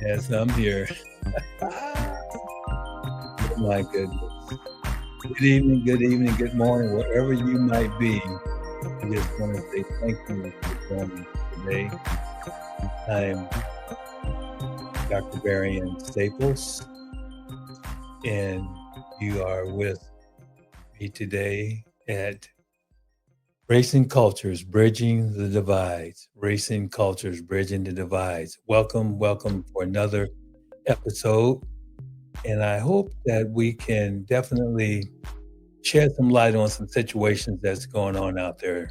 Yes, I'm here. Oh my goodness. Good evening, good morning, wherever you might be. I just want to say thank you for joining me today. I'm Dr. Varian Staples, and you are with me today at Racing Cultures, Bridging the Divides. Racing Cultures, Bridging the Divides. Welcome for another episode. And I hope that we can definitely shed some light on some situations that's going on out there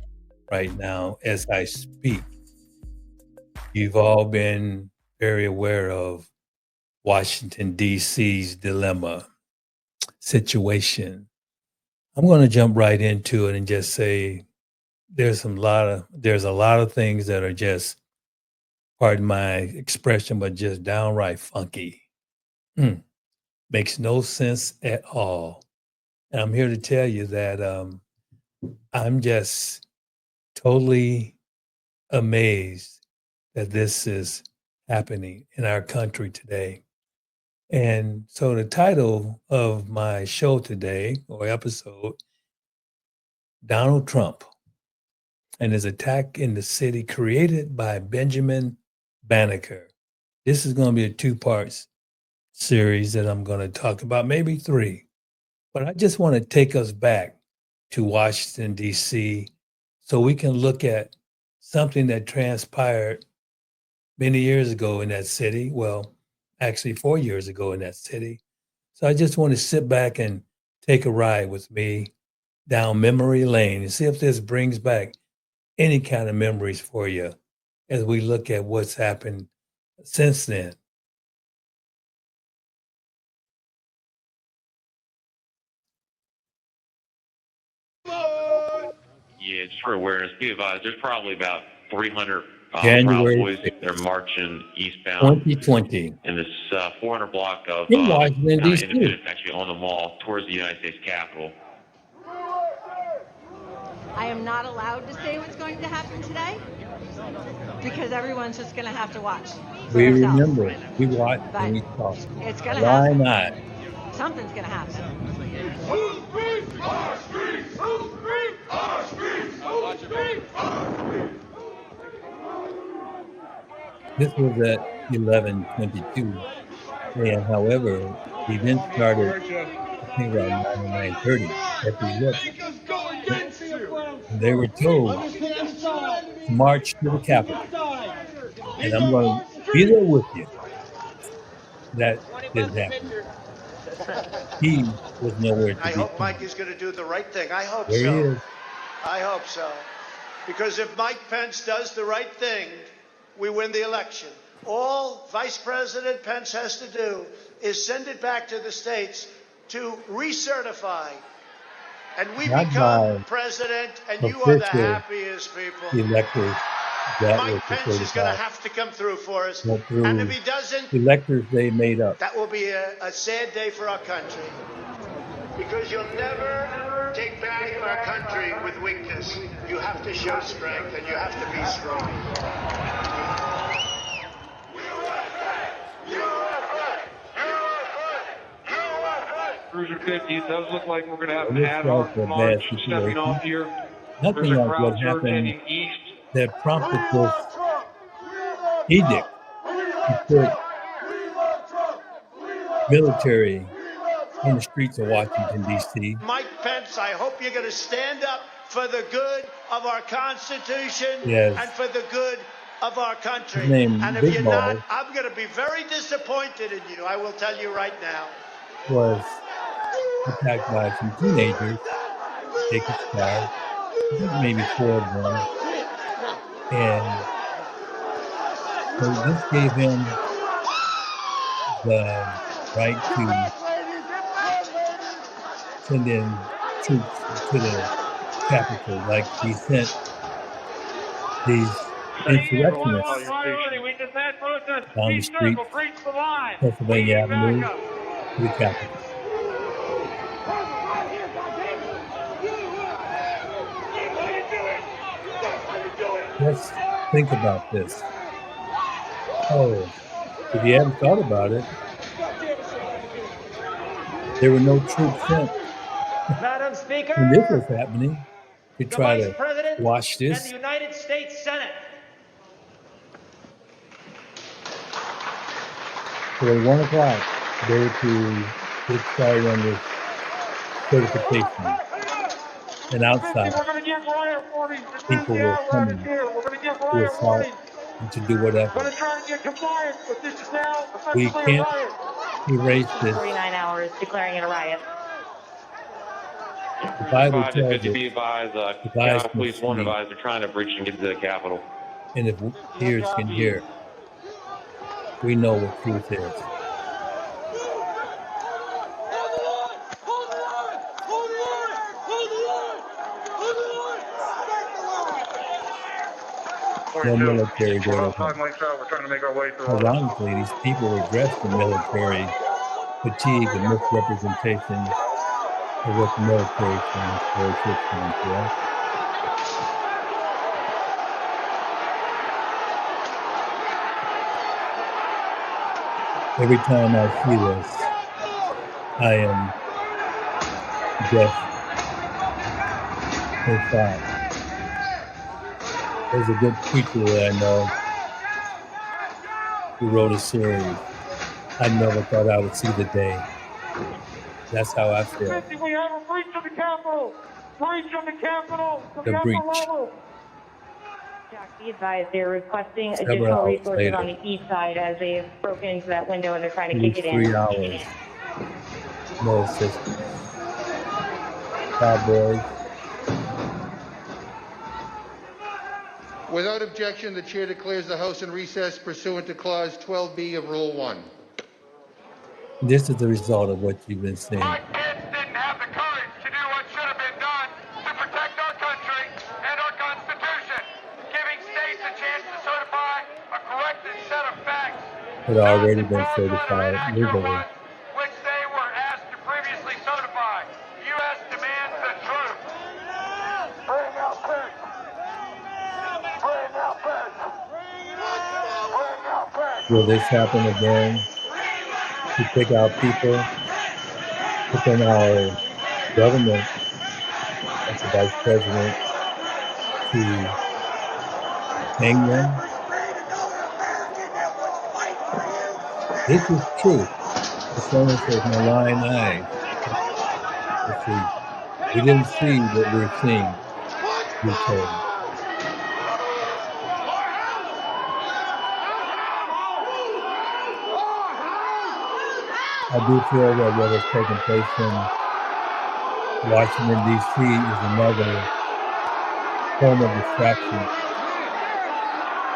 right now as I speak. You've all been very aware of Washington, D.C.'s dilemma situation. I'm going to jump right into it and just say there's a lot of things that are just, pardon my expression, but just downright funky. Makes no sense at all. And I'm here to tell you that I'm just totally amazed that this is happening in our country today. And so the title of my show today, or episode, Donald Trump and his attack in the city created by Benjamin Banneker. This is going to be a two-part series that I'm going to talk about, maybe three. But I just want to take us back to Washington, D.C., so we can look at something that transpired many years ago in that city. Well, actually 4 years ago in that city. So I just want to sit back and take a ride with me down memory lane and see if this brings back any kind of memories for you as we look at what's happened since then. Yeah, just for awareness, be advised, there's probably about 300 January Proud Boys. 6th, They're marching eastbound 2020 in this 400 block of in Washington, D.C. Independence, actually on the mall towards the United States Capitol. I am not allowed to say what's going to happen today because everyone's just going to have to watch. We remember, we watch, and we talk. It's going to Why happen. not? Something's going to happen. Who's free? Our streets! Who's free? Our streets! Who's free? Our streets! This was at 11:22, and however, the event started, I think around 9:30 at the look. They were told to march to the Capitol, and I'm going to be there with you. That didn't happen. He was nowhere to be I hope seen. Mike is going to do the right thing. I hope There he so. is. I hope so. Because if Mike Pence does the right thing, we win the election. All Vice President Pence has to do is send it back to the states to recertify. And we Not become by president, and you are the official happiest people. electors that Mike were Pence is going to certified, have to come through for us. but through And if he doesn't, electors they made up. that will be a sad day for our country. Because you'll never take back our country with weakness. You have to show strength, and you have to be strong. Cruiser 50, it does look like we're going to have an This ad hoc was a bad march stepping situation. off here. Nothing There's a like crowd what surge happened heading east. that prompted this edict to put military in the streets of Washington, D.C. Mike Pence, I hope you're going to stand up for the good of our Constitution Yes. and for the good of our country. His name, And if Big you're Balls, not, I'm going to be very disappointed in you. I will tell you right now. was attacked by some teenagers, taking car, I think maybe 4 of them. And so this gave him the right to send in troops to the Capitol, like he sent these insurrectionists down the street, Pennsylvania Avenue, to the Capitol. Let's think about this. Oh, if you haven't thought about it, there were no troops sent Madam Speaker, when this was happening to the try Vice to President squash and the this. United States Senate. So at 1 o'clock, they were to get started on this certification. And outside, We're going to give riot warnings. people were coming We're going to give to riot assault warnings. and to do We're whatever. going to try to get compliance, but this is now We effectively a can't riot. erase this. 49 hours declaring it a riot. The Bible Five tells to us be advised, the guys Capitol Police must 1 see, advised they're trying to breach and get to the Capitol. and if ears can hear, we know what truth is. No military there to help. We're trying to make our way through. Ironically, these people were dressed in military fatigue and misrepresentation of what the military stands for, should stand for. Every time I see this, I am just in shock. There's a good preacher that I know who wrote a series. I never thought I would see the day. That's how I feel. We have a breach of the Capitol. Breach of the Capitol. The breach. Jack, be advised they're requesting Several additional hours resources later. on the east side as they've broken into that window and they're trying to At kick least it in. 3 hours. No assistance. Cowboys. Without objection, the chair declares the House in recess pursuant to Clause 12B of Rule 1. This is the result of what you've been seeing. My kids didn't have the courage to do what should have been done to protect our country and our Constitution, giving states a chance to certify a corrected set of facts. Had already been certified legally. Which they were asked to previously certify. U.S. demands the truth. Bring out Pence. Bring out Pence. Bring out Pence. Will this happen again? To pick out people within our government, like the vice president, to hang them? This is truth. The someone says, my lying eyes. Let's see. We didn't see what we're seeing, we told. I do feel that what has taken place in Washington, D.C. is another form of distraction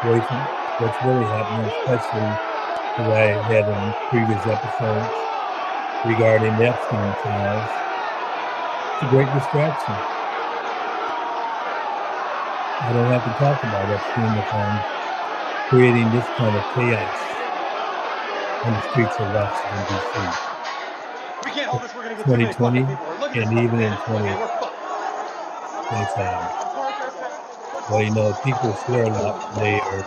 away from what's really happening, especially as I had in previous episodes regarding the Epstein files. It's a great distraction. I don't have to talk about Epstein if I'm creating this kind of chaos on the streets of Washington, D.C. 2020 and even in 2025. Well, you know, people swear a lot. They are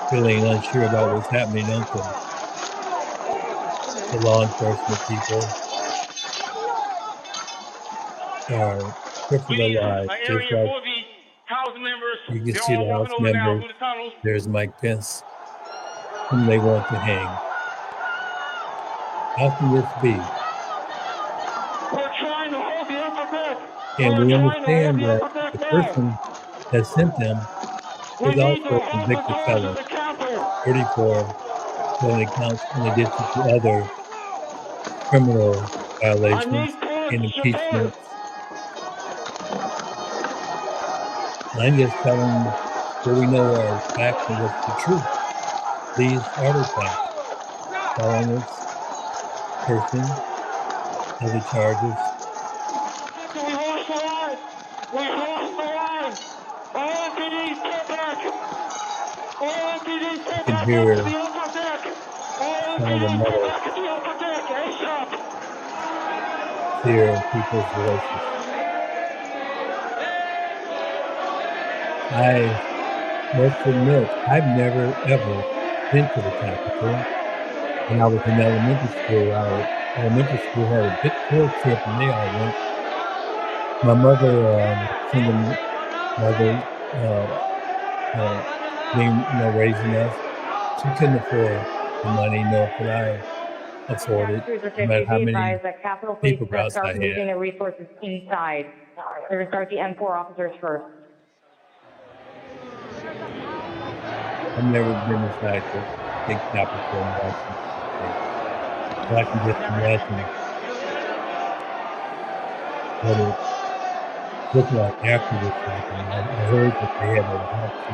feeling unsure about what's happening to them. The law enforcement people are crippled alive, just like you can see the House members. There's Mike Pence, whom they want to hang. How can this be? And we understand that the person that sent them is also a convicted felon, 34 felony counts in addition to other criminal violations and impeachments. I'm just telling what we know are facts and what's the truth. These are the facts. Telling this person of the charges. You can hear kind of metal fear in people's voices. I must admit, I've never, ever been to the Capitol. When I was in elementary school, our elementary school had a big field trip, and they all went. My mother, single mother, being, raising us, she couldn't afford the money, nor could I afford it, Cruiser no matter 50, how be many advised that Capitol Police paper is going to routes I start moving had. their resources inside. They're going to start the M4 officers first. I've never been inside the big Capitol in Washington State, but I can just imagine what it looked like after this happened. I heard that they had a lot to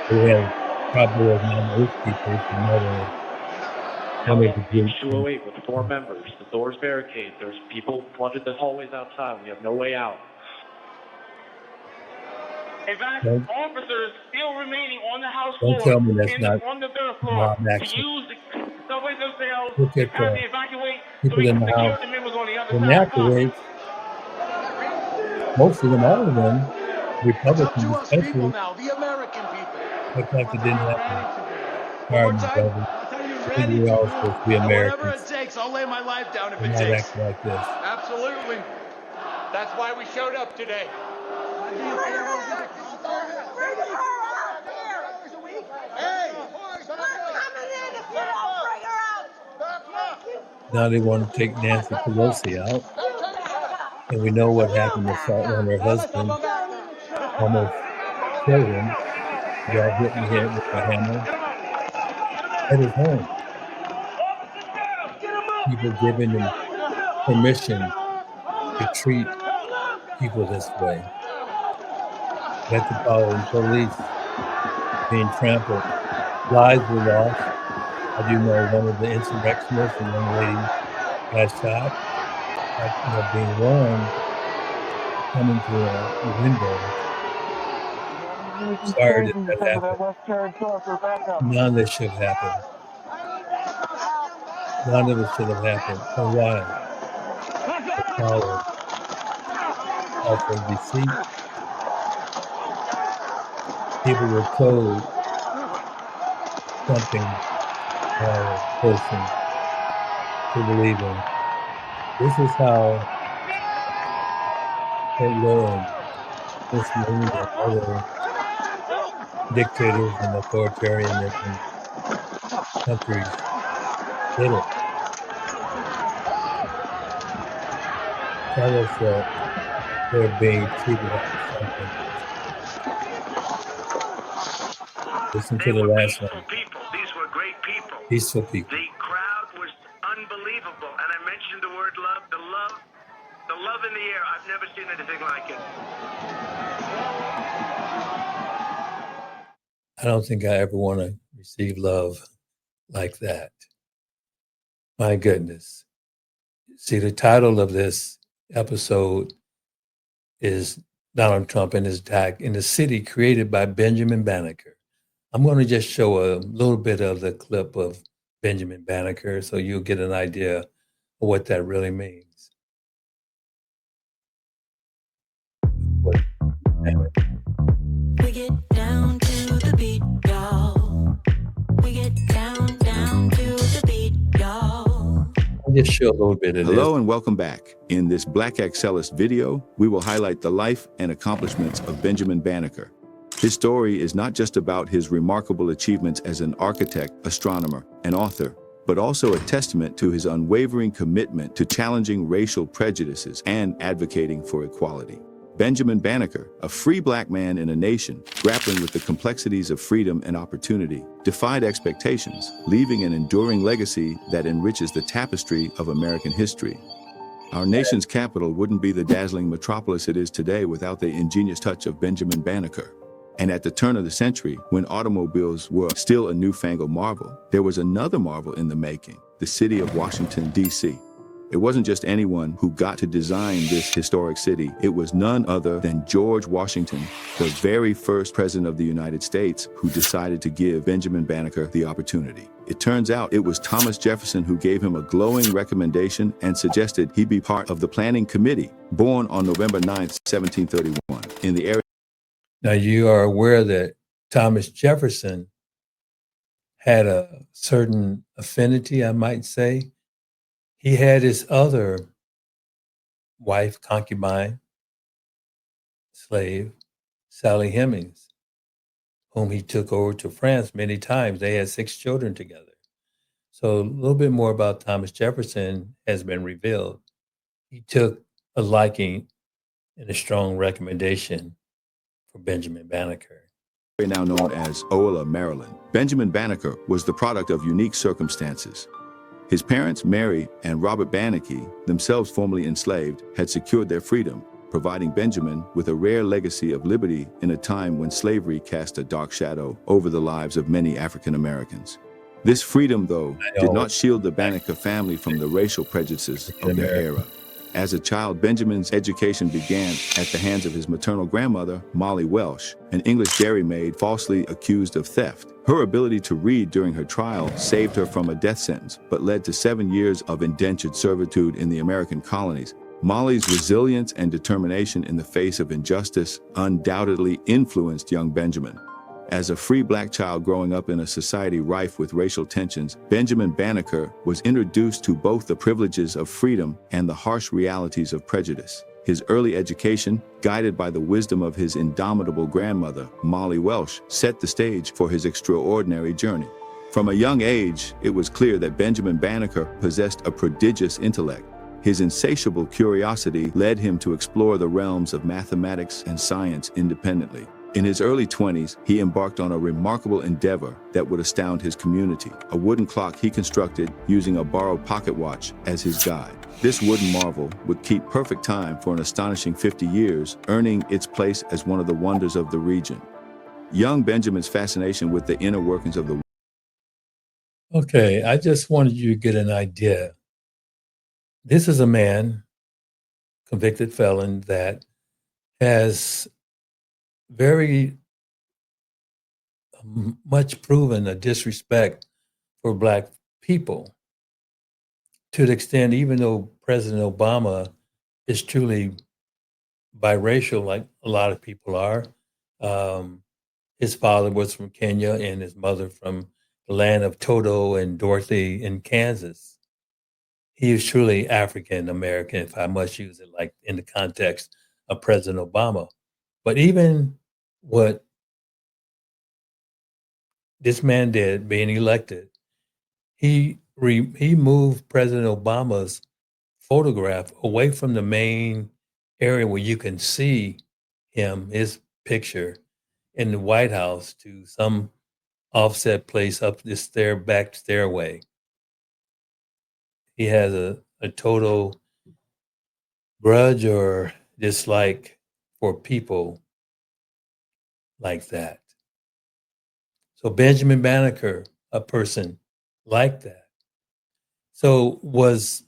do. They had probably was non-Oath keepers and one of the groups. 208 with 4 members. The door's barricaded. There's people flooded the hallways outside. We have no way out. In fact, Don't- officers still remaining on the house Don't floor, tell me that's not on the third floor, mob to action. use the subways themselves, Look at have the to evacuate, so people we in can the secure house. the members on the other And side. afterwards, most of them, all of them, Republicans especially, now, the American people. look like it didn't happen. One more Pardon me, time. brother. I'll tell you, I think we're all supposed to be And whatever Americans it takes, I'll lay my life down if and it not takes. act like this. Absolutely. That's why we showed up today. Now they want to take Nancy Pelosi out. And we know what happened to Salt on her husband. Almost killed him. Got hit in the head with a hammer at his home. People giving him permission to treat people this way. Metropolitan Police being trampled. Lives were lost. I do know one of the insurrectionists, a young lady, got shot, being warned, coming to a window. Sorry that happened. None of this should happen. None of it should have happened. And why? The power, also deceit. People were told something by a person to believe in. This is how Hitler and Mussolini and other dictators and authoritarianism countries did it. Tell us that they're being treated like something. Listen to the last one. People. These were great people. Peaceful people. The crowd was unbelievable. And I mentioned the word love. The love in the air. I've never seen anything like it. I don't think I ever want to receive love like that. My goodness. See, the title of this episode is Donald Trump and his attack in the city created by Benjamin Banneker. I'm going to just show a little bit of the clip of Benjamin Banneker so you'll get an idea of what that really means. We get down to the beat, y'all. We get down to the beat, y'all. I'll just show a little bit of this. Hello and welcome back. In this Black Excellist video, we will highlight the life and accomplishments of Benjamin Banneker. His story is not just about his remarkable achievements as an architect, astronomer, and author, but also a testament to his unwavering commitment to challenging racial prejudices and advocating for equality. Benjamin Banneker, a free black man in a nation grappling with the complexities of freedom and opportunity, defied expectations, leaving an enduring legacy that enriches the tapestry of American history. Our nation's capital wouldn't be the dazzling metropolis it is today without the ingenious touch of Benjamin Banneker. And at the turn of the century, when automobiles were still a newfangled marvel, there was another marvel in the making, the city of Washington, D.C. It wasn't just anyone who got to design this historic city. It was none other than George Washington, the very first president of the United States, who decided to give Benjamin Banneker the opportunity. It turns out it was Thomas Jefferson who gave him a glowing recommendation and suggested he be part of the planning committee, born on November 9th, 1731, in the area. Now, you are aware that Thomas Jefferson had a certain affinity, I might say. He had his other wife, concubine, slave, Sally Hemings, whom he took over to France many times. They had 6 children together. So a little bit more about Thomas Jefferson has been revealed. He took a liking and a strong recommendation for Benjamin Banneker. Now known as Ola, Maryland, Benjamin Banneker was the product of unique circumstances. His parents, Mary and Robert Banneker, themselves formerly enslaved, had secured their freedom, providing Benjamin with a rare legacy of liberty in a time when slavery cast a dark shadow over the lives of many African Americans. This freedom, though, did not shield the Banneker family from the racial prejudices of their era. As a child, Benjamin's education began at the hands of his maternal grandmother, Molly Welsh, an English dairymaid falsely accused of theft. Her ability to read during her trial saved her from a death sentence, but led to 7 years of indentured servitude in the American colonies. Molly's resilience and determination in the face of injustice undoubtedly influenced young Benjamin. As a free black child growing up in a society rife with racial tensions, Benjamin Banneker was introduced to both the privileges of freedom and the harsh realities of prejudice. His early education, guided by the wisdom of his indomitable grandmother, Molly Welsh, set the stage for his extraordinary journey. From a young age, it was clear that Benjamin Banneker possessed a prodigious intellect. His insatiable curiosity led him to explore the realms of mathematics and science independently. In his early 20s, he embarked on a remarkable endeavor that would astound his community, a wooden clock he constructed using a borrowed pocket watch as his guide. This wooden marvel would keep perfect time for an astonishing 50 years, earning its place as one of the wonders of the region. Young Benjamin's fascination with the inner workings of the... Okay, I just wanted you to get an idea. This is a man, convicted felon, that has very much proven a disrespect for Black people, to the extent, even though President Obama is truly biracial, like a lot of people are. His father was from Kenya and his mother from the land of Toto and Dorothy in Kansas. He is truly African American, if I must use it like in the context of President Obama. But even what this man did, being elected, he moved President Obama's photograph away from the main area where you can see him, his picture in the White House, to some offset place up this back stairway. He has a total grudge or dislike for people like that. So Benjamin Banneker, a person like that. So was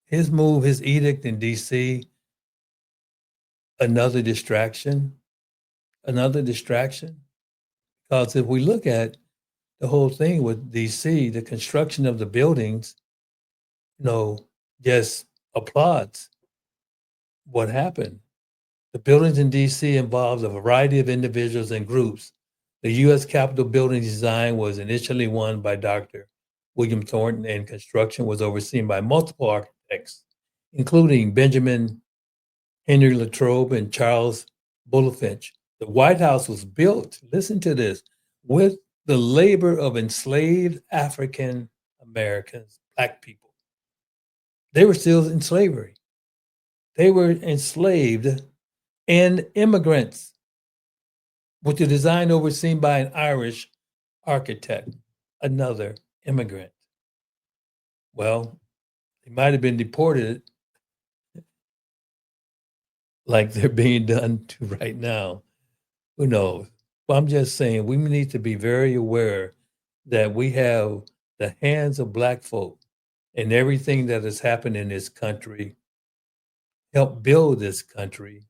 his move, his edict in DC, another distraction? Another distraction? Because if we look at the whole thing with DC, the construction of the buildings, just applauds what happened. The buildings in DC involved a variety of individuals and groups. The U.S. Capitol building design was initially won by Dr. William Thornton, and construction was overseen by multiple architects, including Benjamin Henry Latrobe and Charles Bulfinch. The White House was built, listen to this, with the labor of enslaved African Americans, Black people. They were still in slavery. They were enslaved and immigrants, with the design overseen by an Irish architect, another immigrant. Well, they might have been deported like they're being done to right now. Who knows? But I'm just saying we need to be very aware that we have the hands of Black folk and everything that has happened in this country, helped build this country,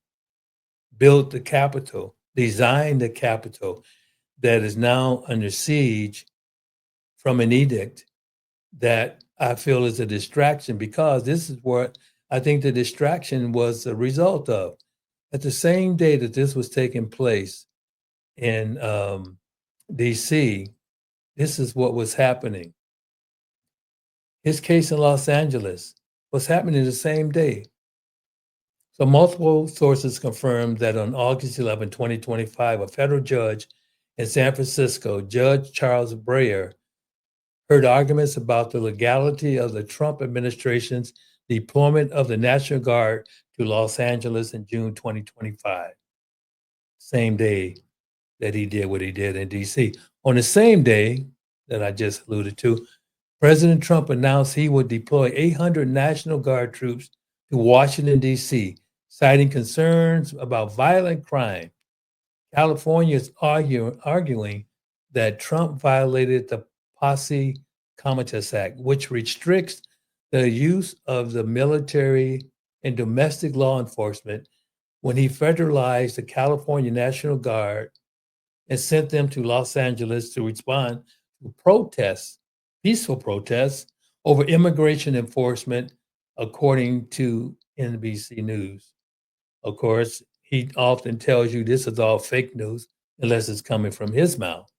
built the Capitol, designed the Capitol that is now under siege from an edict that I feel is a distraction, because this is what I think the distraction was a result of. At the same day that this was taking place, in DC, this is what was happening. His case in Los Angeles was happening the same day. So multiple sources confirmed that on August 11, 2025, a federal judge in San Francisco, Judge Charles Breyer, heard arguments about the legality of the Trump administration's deployment of the National Guard to Los Angeles in June 2025. Same day that he did what he did in DC. On the same day that I just alluded to, President Trump announced he would deploy 800 National Guard troops to Washington, D.C., citing concerns about violent crime. California is arguing that Trump violated the Posse Comitatus Act, which restricts the use of the military and domestic law enforcement when he federalized the California National Guard and sent them to Los Angeles to respond to protests, peaceful protests over immigration enforcement, according to NBC News. Of course, he often tells you this is all fake news unless it's coming from his mouth.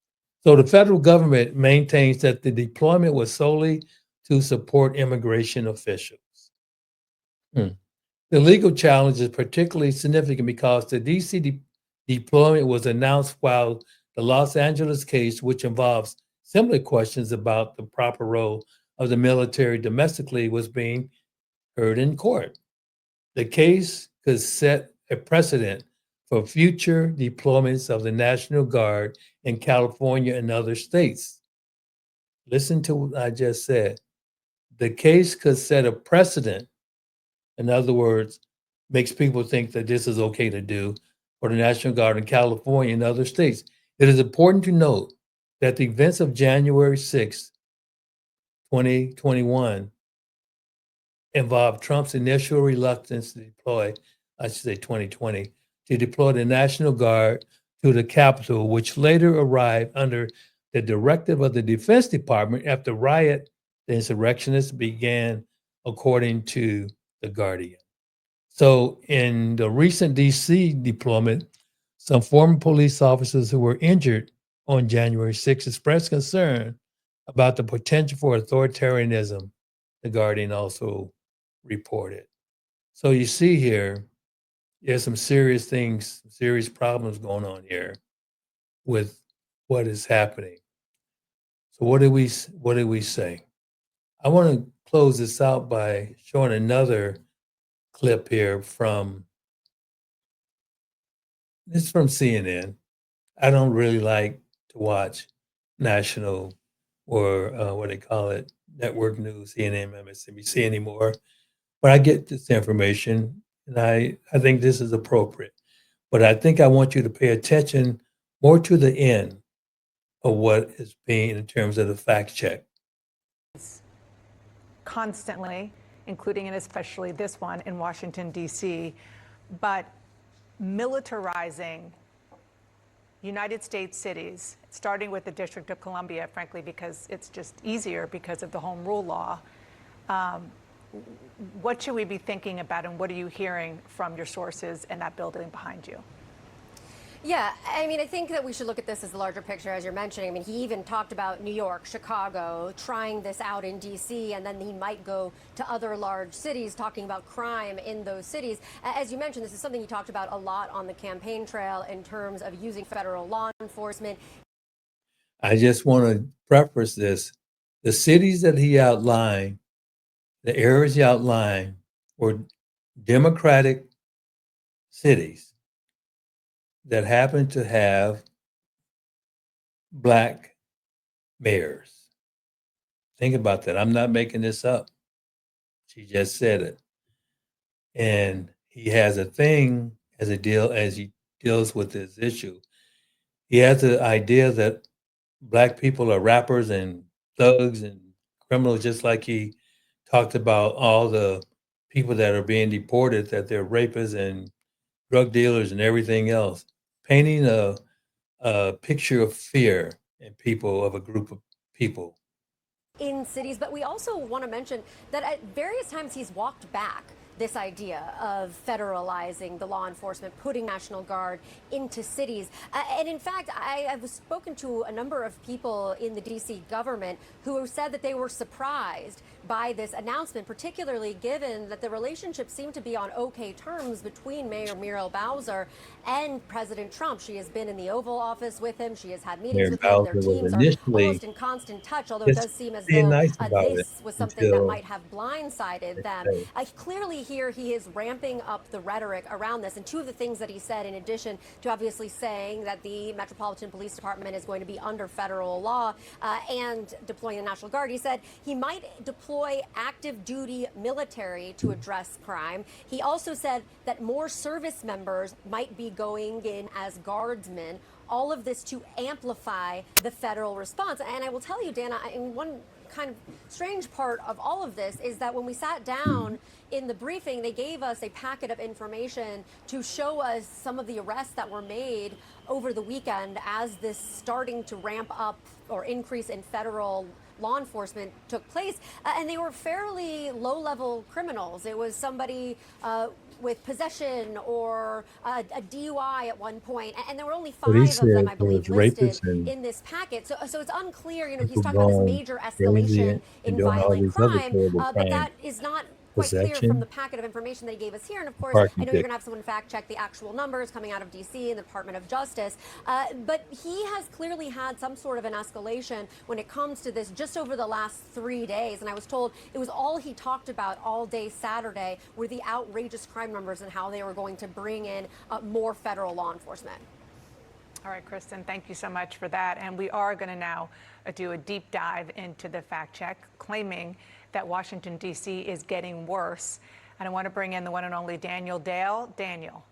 So the federal government maintains that the deployment was solely to support immigration officials. The legal challenge is particularly significant because the DC deployment was announced while the Los Angeles case, which involves similar questions about the proper role of the military domestically, was being heard in court. The case could set a precedent for future deployments of the National Guard in California and other states. Listen to what I just said. The case could set a precedent. In other words, makes people think that this is okay to do for the National Guard in California and other states. It is important to note that the events of January 6, 2021 involved Trump's initial reluctance to deploy, I should say 2020, to deploy the National Guard to the Capitol, which later arrived under the directive of the Defense Department after the insurrectionists began, according to The Guardian. So in the recent DC deployment, some former police officers who were injured on January 6 expressed concern about the potential for authoritarianism, The Guardian also reported. So you see here, there's some serious things, serious problems going on here with what is happening. So what did we say? I want to close this out by showing another clip here from CNN. I don't really like to watch national or what they call it, network news, CNN, MSNBC anymore. But I get this information, and I think this is appropriate. But I think I want you to pay attention more to the end of what is being in terms of the fact check. Constantly, including and especially this one in Washington, D.C., but militarizing United States cities, starting with the District of Columbia, frankly, because it's just easier because of the home rule law. What should we be thinking about, and what are you hearing from your sources in that building behind you? Yeah, I mean, I think that we should look at this as the larger picture, as you're mentioning. I mean, he even talked about New York, Chicago, trying this out in D.C., and then he might go to other large cities, talking about crime in those cities. As you mentioned, this is something he talked about a lot on the campaign trail in terms of using federal law enforcement. I just want to preface this. The cities that he outlined, the areas he outlined, were Democratic cities that happen to have Black mayors. Think about that. I'm not making this up. She just said it. And he has a thing as he deals with this issue. He has the idea that Black people are rappers and thugs and criminals, just like he talked about all the people that are being deported, that they're rapists and drug dealers and everything else, painting a picture of fear in people, of a group of people. In cities, but we also want to mention that at various times he's walked back this idea of federalizing the law enforcement, putting National Guard into cities. And in fact, I've spoken to a number of people in the DC government who have said that they were surprised by this announcement, particularly given that the relationship seemed to be on okay terms between Mayor Muriel Bowser and President Trump. She has been in the Oval Office with him. She has had meetings Mayor with him. Their Bowser was teams are initially almost in constant touch, although it just does seem as being though nice about it this was something that until might have blindsided them. Clearly here he is ramping up the rhetoric around this. And two of the things that he said, in addition to obviously saying that the Metropolitan Police Department is going to be under federal law and deploying the National Guard, he said he might deploy active duty military to address crime. He also said that more service members might be going in as guardsmen. All of this to amplify the federal response. And I will tell you, Dana, one kind of strange part of all of this is that when we sat down in the briefing, they gave us a packet of information to show us some of the arrests that were made over the weekend as this starting to ramp up or increase in federal law enforcement took place. And they were fairly low-level criminals. It was somebody with possession or a DUI at one point, and there were only 5 of them, I believe, listed in this packet. So it's unclear. You know, he's talking about this major escalation in violent crime, but that is not quite clear from the packet of information they gave us here. And of course, I know you're going to have someone fact check the actual numbers coming out of DC and the Department of Justice. But he has clearly had some sort of an escalation when it comes to this just over the last 3 days. And I was told it was all he talked about all day Saturday were the outrageous crime numbers and how they were going to bring in more federal law enforcement. All right, Kristen, thank you so much for that. And we are going to now do a deep dive into the fact check, claiming that Washington, D.C. is getting worse. And I want to bring in the one and only Daniel Dale. Daniel.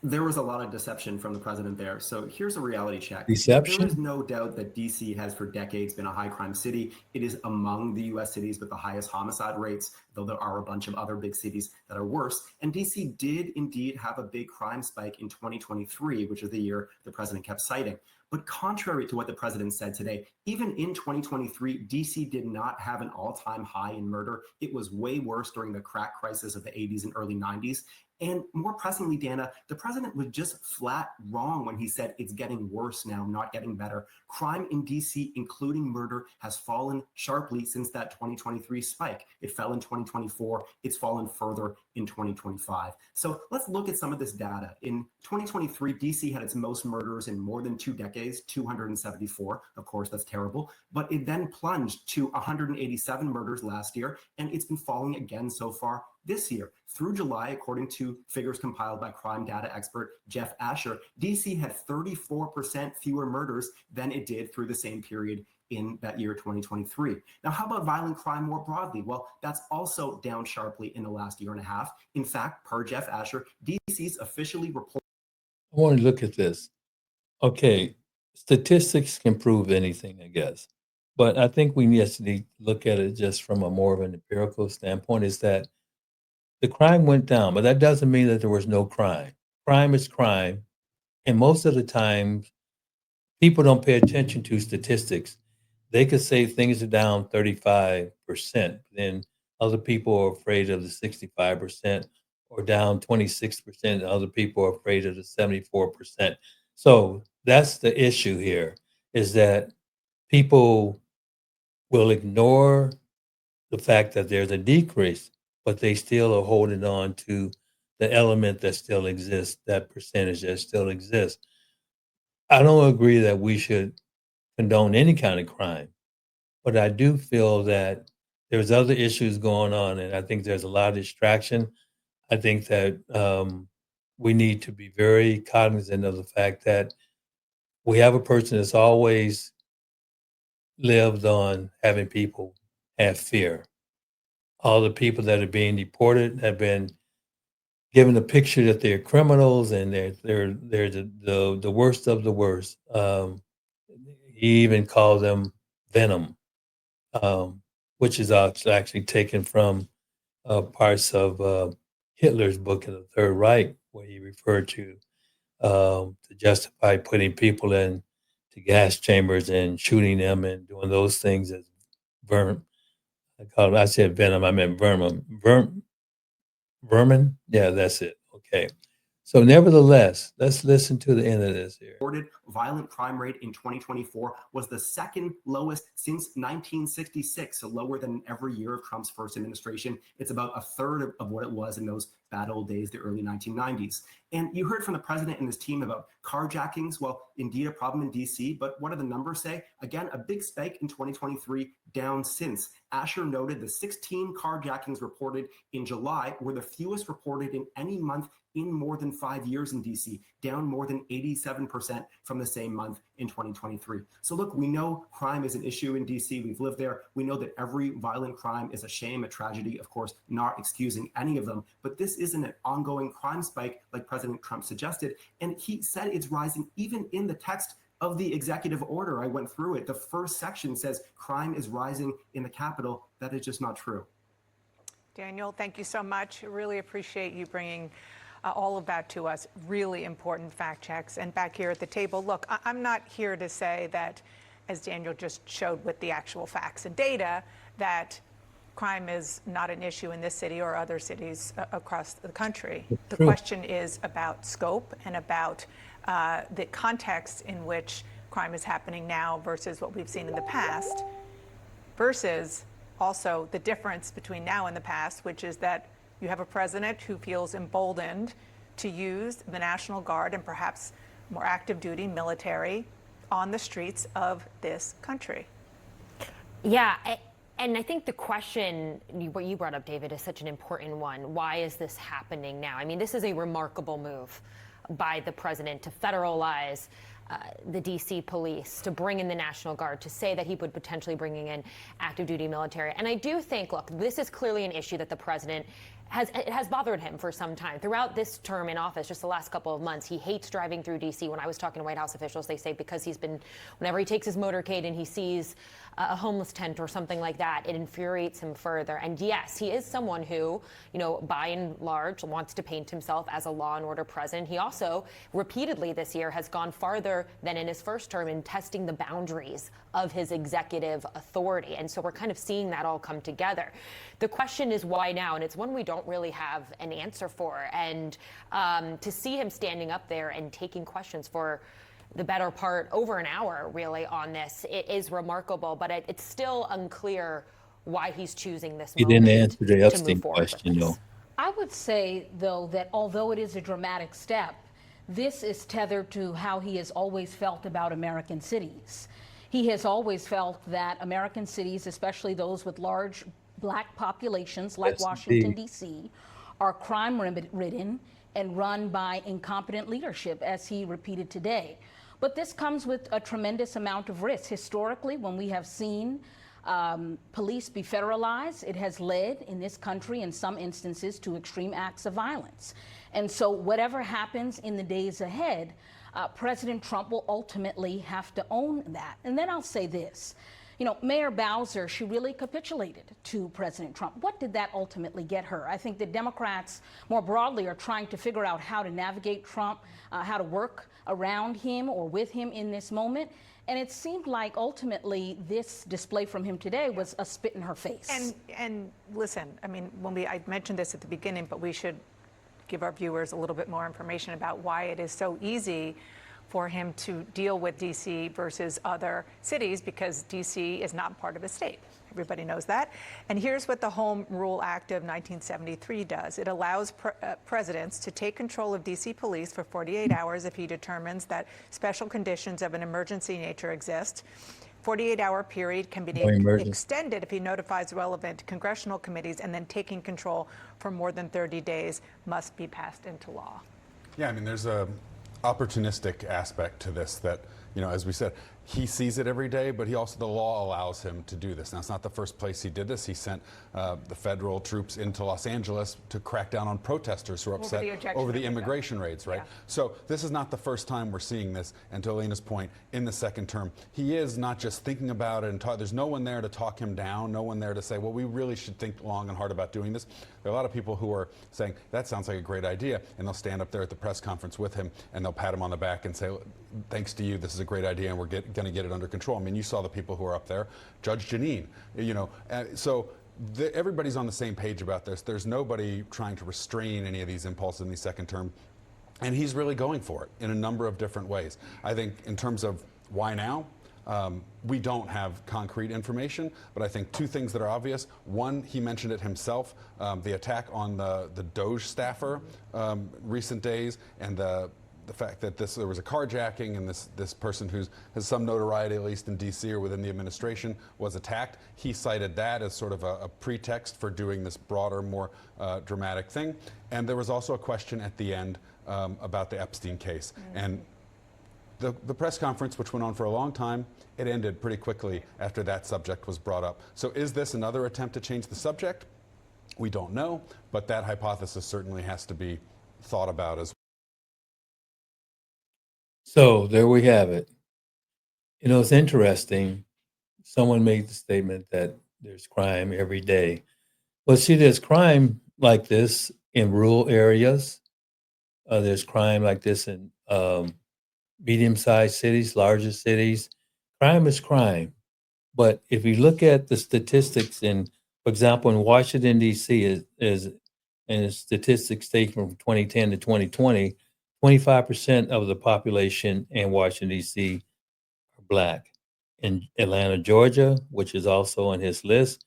There was a lot of deception from the president there. So here's a reality check. Deception? There is no doubt that D.C. has for decades been a high crime city. It is among the U.S. cities with the highest homicide rates, though there are a bunch of other big cities that are worse. And D.C. did indeed have a big crime spike in 2023, which is the year the president kept citing. But contrary to what the president said today, even in 2023, D.C. did not have an all-time high in murder. It was way worse during the crack crisis of the 80s and early 90s. And more pressingly, Dana, the president was just flat wrong when he said it's getting worse now, not getting better. Crime in D.C., including murder, has fallen sharply since that 2023 spike. It fell in 2024. It's fallen further in 2025. So let's look at some of this data. In 2023, D.C. had its most murders in more than 2 decades, 274. Of course, that's terrible. But it then plunged to 187 murders last year, and it's been falling again so far this year. Through July, according to figures compiled by crime data expert Jeff Asher, D.C. had 34% fewer murders than it did through the same period in that year, 2023. Now, how about violent crime more broadly? Well, that's also down sharply in the last year and a half. In fact, per Jeff Asher, D.C.'s officially report. I want to look at this. Okay, statistics can prove anything, I guess. But I think we need to look at it just from a more of an empirical standpoint, is that the crime went down, but that doesn't mean that there was no crime. Crime is crime. And most of the time, people don't pay attention to statistics. They could say things are down 35%, then other people are afraid of the 65%, or down 26%, and other people are afraid of the 74%. So that's the issue here, is that people will ignore the fact that there's a decrease, but they still are holding on to the element that still exists, that percentage that still exists. I don't agree that we should condone any kind of crime, but I do feel that there's other issues going on, and I think there's a lot of distraction. I think that we need to be very cognizant of the fact that we have a person that's always lived on having people have fear. All the people that are being deported have been given the picture that they're criminals and they're the worst of the worst. He even called them venom, which is actually taken from parts of Hitler's book in the Third Reich, where he referred to justify putting people in to gas chambers and shooting them and doing those things as I said venom, I meant vermin. Vermin? Yeah, that's it. Okay. So nevertheless, let's listen to the end of this here. Reported violent crime rate in 2024 was the second lowest since 1966, so lower than every year of Trump's first administration. It's about a third of what it was in those bad old days, the early 1990s. And you heard from the president and his team about carjackings. Well, indeed a problem in DC, but what do the numbers say? Again, a big spike in 2023, down since. Asher noted the 16 carjackings reported in July were the fewest reported in any month in more than 5 years in DC, down more than 87% from the same month in 2023. So look, we know crime is an issue in DC. We've lived there. We know that every violent crime is a shame, a tragedy, of course, not excusing any of them. But this isn't an ongoing crime spike like President Trump suggested. And he said it's rising even in the text of the executive order. I went through it. The first section says crime is rising in the Capitol. That is just not true. Daniel, thank you so much. Really appreciate you bringing all of that to us. Really important fact checks. And back here at the table, look, I'm not here to say that, as Daniel just showed with the actual facts and data, that crime is not an issue in this city or other cities across the country. The question is about scope and about the context in which crime is happening now versus what we've seen in the past, versus also the difference between now and the past, which is that you have a president who feels emboldened to use the National Guard and perhaps more active duty military on the streets of this country. Yeah, and I think the question, what you brought up, David, is such an important one. Why is this happening now? I mean, this is a remarkable move by the president to federalize the DC police, to bring in the National Guard, to say that he would potentially bringing in active duty military. And I do think, look, this is clearly an issue that the president has bothered him for some time. Throughout this term in office, just the last couple of months, he hates driving through DC. When I was talking to White House officials, they say because he's been, whenever he takes his motorcade and he sees a homeless tent or something like that, it infuriates him further. And yes, he is someone who, you know, by and large wants to paint himself as a law and order president. He also repeatedly this year has gone farther than in his first term in testing the boundaries of his executive authority. And so we're kind of seeing that all come together. The question is why now? And it's one we don't really have an answer for. And to see him standing up there and taking questions for the better part over an hour really on this, it is remarkable, but it's still unclear why he's choosing this moment. You didn't answer the Epstein question, though. I would say, though, that although it is a dramatic step, this is tethered to how he has always felt about American cities. He has always felt that American cities, especially those with large Black populations like Washington, D.C., are crime-ridden and run by incompetent leadership, as he repeated today. But this comes with a tremendous amount of risk. Historically, when we have seen police be federalized, it has led in this country in some instances to extreme acts of violence. And so whatever happens in the days ahead, President Trump will ultimately have to own that. And then I'll say this. You know, Mayor Bowser, she really capitulated to President Trump. What did that ultimately get her? I think the Democrats more broadly are trying to figure out how to navigate Trump, how to work around him or with him in this moment. And it seemed like ultimately this display from him today was a spit in her face. And listen, I mean, I mentioned this at the beginning, but we should give our viewers a little bit more information about why it is so easy for him to deal with D.C. versus other cities, because D.C. is not part of a state. Everybody knows that. And here's what the Home Rule Act of 1973 does. It allows presidents to take control of D.C. police for 48 hours if he determines that special conditions of an emergency nature exist. 48-hour period can be extended if he notifies relevant congressional committees, and then taking control for more than 30 days must be passed into law. Yeah, I mean, there's a opportunistic aspect to this that, you know, as we said, he sees it every day, but the law allows him to do this. Now, it's not the first place he did this. He sent the federal troops into Los Angeles to crack down on protesters who are upset over the immigration raids, right? Yeah. So this is not the first time we're seeing this. And to Elena's point, in the second term, he is not just thinking about it and there's no one there to talk him down, no one there to say, well, we really should think long and hard about doing this. There are a lot of people who are saying, that sounds like a great idea, and they'll stand up there at the press conference with him and they'll pat him on the back and say, thanks to you, this is a great idea, and we're going to get it under control. I mean, you saw the people who are up there. Judge Janine, you know, so everybody's on the same page about this. There's nobody trying to restrain any of these impulses in the second term. And he's really going for it in a number of different ways. I think in terms of why now, we don't have concrete information, but I think two things that are obvious. One, he mentioned it himself, the attack on the Doge staffer recent days, and the fact that there was a carjacking and this person who has some notoriety, at least in D.C. or within the administration, was attacked. He cited that as sort of a pretext for doing this broader, more dramatic thing. And there was also a question at the end about the Epstein case. And the press conference, which went on for a long time, it ended pretty quickly after that subject was brought up. So is this another attempt to change the subject? We don't know, but that hypothesis certainly has to be thought about as well. So there we have it. You know, it's interesting. Someone made the statement that there's crime every day. Well, see, there's crime like this in rural areas. There's crime like this in medium-sized cities, larger cities. Crime is crime. But if you look at the statistics for example, in Washington, D.C., and statistics taken from 2010 to 2020, 25% of the population in Washington, D.C. are Black. In Atlanta, Georgia, which is also on his list,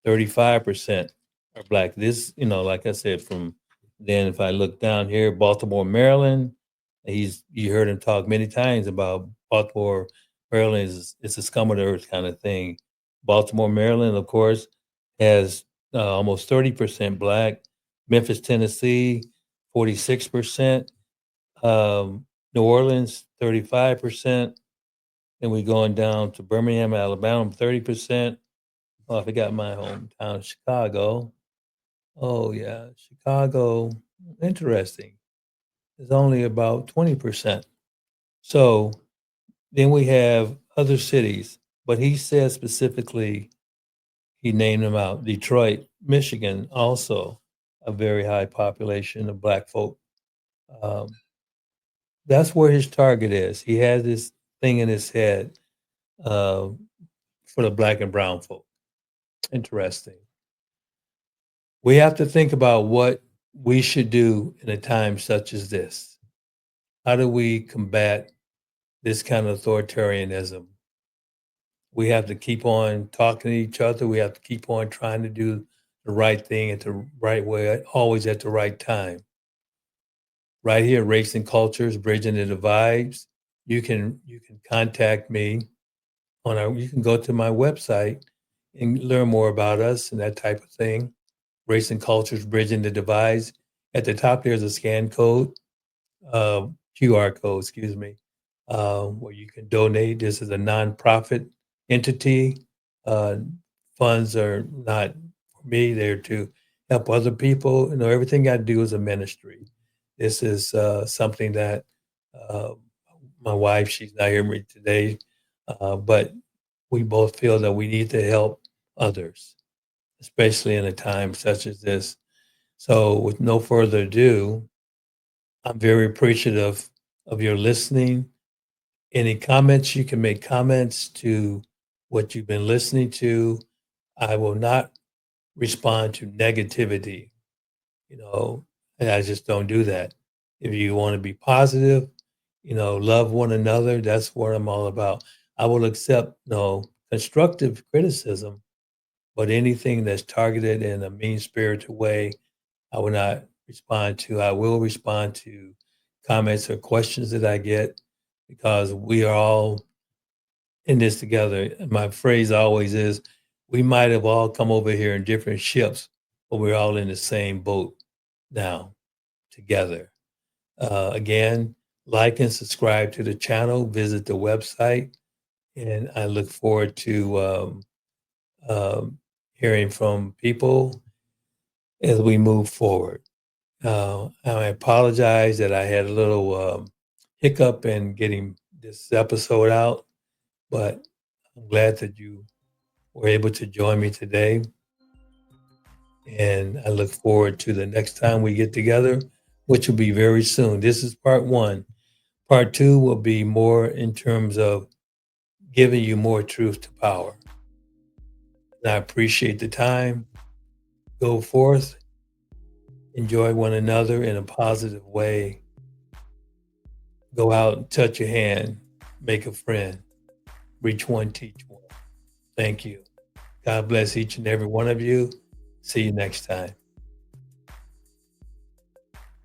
35% are Black. This, like I said, from then if I look down here, Baltimore, Maryland, you heard him talk many times about Baltimore, Maryland it's a scum of the earth kind of thing. Baltimore, Maryland, of course, has almost 30% Black. Memphis, Tennessee, 46%. New Orleans, 35%. Then we going down to Birmingham, Alabama, 30%. Oh, I forgot my hometown, Chicago. Oh, yeah, Chicago, interesting. It's only about 20%. So then we have other cities, but he said specifically, he named them out. Detroit, Michigan, also a very high population of Black folk. That's where his target is. He has this thing in his head for the Black and brown folk. Interesting. We have to think about what we should do in a time such as this. How do we combat this kind of authoritarianism? We have to keep on talking to each other. We have to keep on trying to do the right thing at the right way, always at the right time. Right here, Race and Cultures, Bridging the Divides. You can contact me you can go to my website and learn more about us and that type of thing. Race and Cultures, Bridging the Divides. At the top, there's a scan code, QR code, excuse me, where you can donate. This is a nonprofit entity. Funds are not for me, they're to help other people. Everything I do is a ministry. This is something that my wife, she's not here with me today, but we both feel that we need to help others, especially in a time such as this. So with no further ado, I'm very appreciative of your listening. Any comments, you can make comments to what you've been listening to. I will not respond to negativity, and I just don't do that. If you want to be positive, love one another, that's what I'm all about. I will accept constructive criticism, but anything that's targeted in a mean-spirited way, I will not respond to. I will respond to comments or questions that I get because we are all in this together. My phrase always is, we might have all come over here in different ships, but we're all in the same boat now together. Again, like and subscribe to the channel, visit the website, and I look forward to hearing from people as we move forward. I apologize that I had a little hiccup in getting this episode out, but I'm glad that you were able to join me today. And I look forward to the next time we get together, which will be very soon. This is part one. Part two will be more in terms of giving you more truth to power. And I appreciate the time. Go forth, enjoy one another in a positive way. Go out and touch a hand, make a friend, reach one, teach one. Thank you. God bless each and every one of you. See you next time.